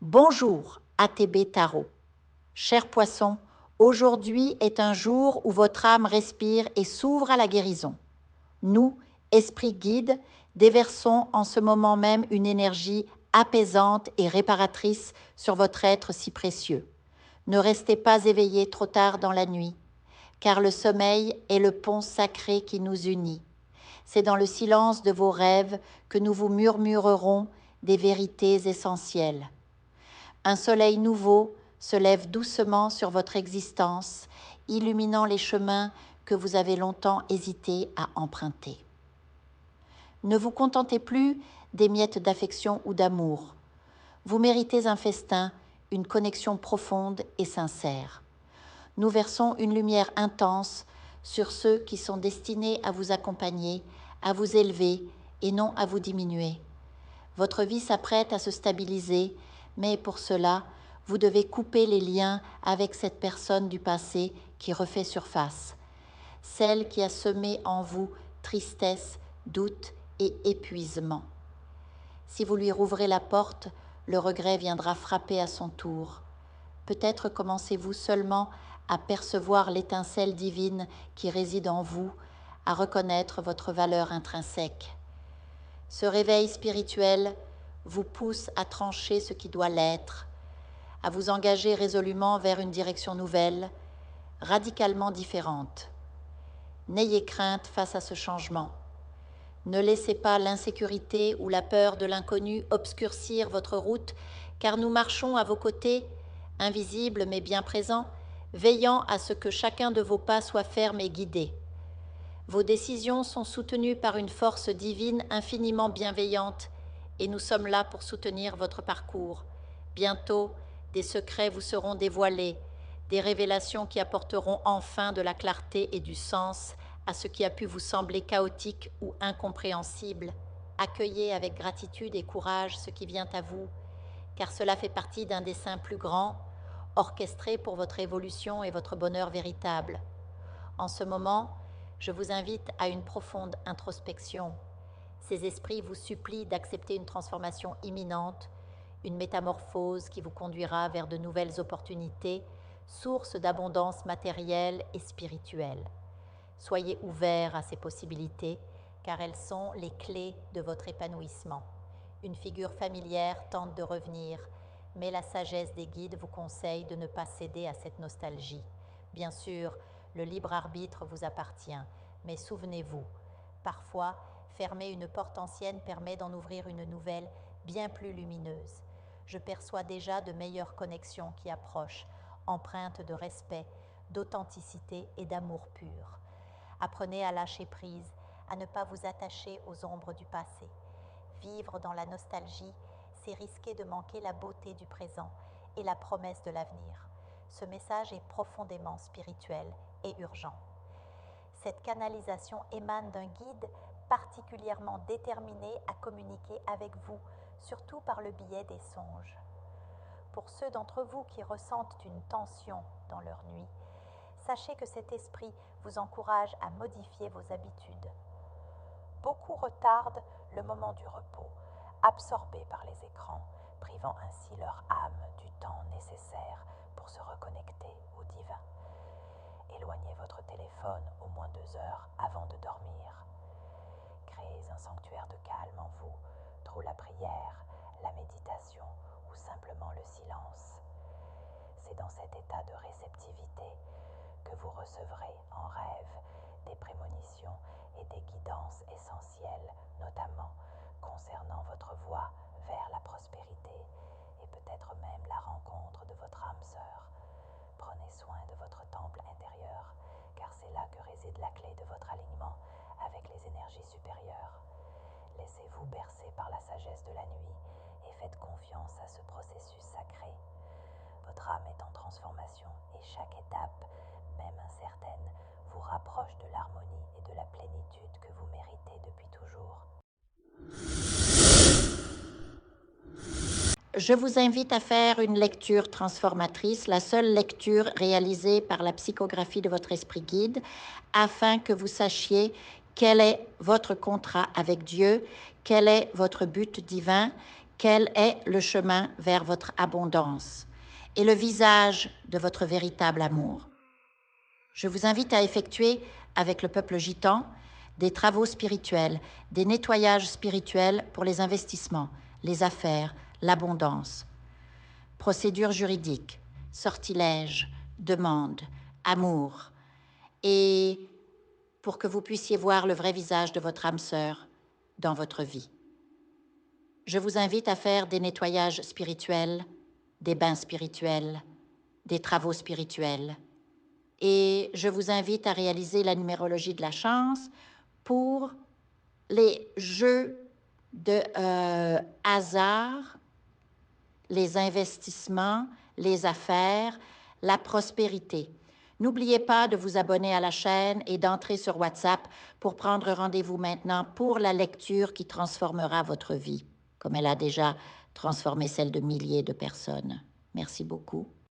Bonjour, ATB Tarot. Cher poisson, aujourd'hui est un jour où votre âme respire et s'ouvre à la guérison. Nous, esprits guides, déversons en ce moment même une énergie apaisante et réparatrice sur votre être si précieux. Ne restez pas éveillés trop tard dans la nuit, car le sommeil est le pont sacré qui nous unit. C'est dans le silence de vos rêves que nous vous murmurerons des vérités essentielles. Un soleil nouveau se lève doucement sur votre existence, illuminant les chemins que vous avez longtemps hésité à emprunter. Ne vous contentez plus des miettes d'affection ou d'amour. Vous méritez un festin, une connexion profonde et sincère. Nous versons une lumière intense sur ceux qui sont destinés à vous accompagner, à vous élever et non à vous diminuer. Votre vie s'apprête à se stabiliser, mais pour cela, vous devez couper les liens avec cette personne du passé qui refait surface, celle qui a semé en vous tristesse, doute et épuisement. Si vous lui rouvrez la porte, le regret viendra frapper à son tour. Peut-être commencez-vous seulement à percevoir l'étincelle divine qui réside en vous, à reconnaître votre valeur intrinsèque. Ce réveil spirituel vous pousse à trancher ce qui doit l'être, à vous engager résolument vers une direction nouvelle, radicalement différente. N'ayez crainte face à ce changement. Ne laissez pas l'insécurité ou la peur de l'inconnu obscurcir votre route, car nous marchons à vos côtés, invisibles mais bien présents, veillant à ce que chacun de vos pas soit ferme et guidé. Vos décisions sont soutenues par une force divine infiniment bienveillante et nous sommes là pour soutenir votre parcours. Bientôt, des secrets vous seront dévoilés, des révélations qui apporteront enfin de la clarté et du sens à ce qui a pu vous sembler chaotique ou incompréhensible. Accueillez avec gratitude et courage ce qui vient à vous, car cela fait partie d'un dessein plus grand, orchestré pour votre évolution et votre bonheur véritable. En ce moment, je vous invite à une profonde introspection. Ces esprits vous supplient d'accepter une transformation imminente, une métamorphose qui vous conduira vers de nouvelles opportunités, source d'abondance matérielle et spirituelle. Soyez ouverts à ces possibilités, car elles sont les clés de votre épanouissement. Une figure familière tente de revenir, mais la sagesse des guides vous conseille de ne pas céder à cette nostalgie. Bien sûr, le libre arbitre vous appartient, mais souvenez-vous, parfois, fermer une porte ancienne permet d'en ouvrir une nouvelle bien plus lumineuse. Je perçois déjà de meilleures connexions qui approchent, empreintes de respect, d'authenticité et d'amour pur. Apprenez à lâcher prise, à ne pas vous attacher aux ombres du passé. Vivre dans la nostalgie, c'est risquer de manquer la beauté du présent et la promesse de l'avenir. Ce message est profondément spirituel et urgent. Cette canalisation émane d'un guide particulièrement déterminé à communiquer avec vous, surtout par le biais des songes. Pour ceux d'entre vous qui ressentent une tension dans leur nuit, sachez que cet esprit vous encourage à modifier vos habitudes. Beaucoup retardent le moment du repos, absorbés par les écrans, privant ainsi leur âme du temps nécessaire pour se reconnecter au divin. Éloignez votre téléphone au moins 2 heures avant de dormir. Créez un sanctuaire de calme en vous, trop la prière, la méditation ou simplement le silence. C'est dans cet état de réceptivité que vous recevrez en rêve des prémonitions et des guidances essentielles, notamment concernant votre voie vers la prospérité et peut-être même la rencontre de votre âme sœur. Prenez soin de votre temple intérieur, car c'est là que réside la clé de votre alignement avec les énergies supérieures. Laissez-vous bercer par la sagesse de la nuit et faites confiance à ce processus sacré. Votre âme est en transformation et chaque étape, même incertaine, vous rapproche de l'harmonie et de la plénitude que vous méritez depuis toujours. Je vous invite à faire une lecture transformatrice, la seule lecture réalisée par la psychographie de votre esprit guide, afin que vous sachiez quel est votre contrat avec Dieu, quel est votre but divin, Quel est le chemin vers votre abondance et le visage de votre véritable amour? Je vous invite à effectuer avec le peuple gitan des travaux spirituels, des nettoyages spirituels pour les investissements, les affaires, l'abondance, procédures juridiques, sortilèges, demandes, amour, et pour que vous puissiez voir le vrai visage de votre âme sœur dans votre vie. Je vous invite à faire des nettoyages spirituels, des bains spirituels, des travaux spirituels. Et je vous invite à réaliser la numérologie de la chance pour les jeux de hasard, les investissements, les affaires, la prospérité. N'oubliez pas de vous abonner à la chaîne et d'entrer sur WhatsApp pour prendre rendez-vous maintenant pour la lecture qui transformera votre vie, comme elle a déjà transformé celle de milliers de personnes. Merci beaucoup.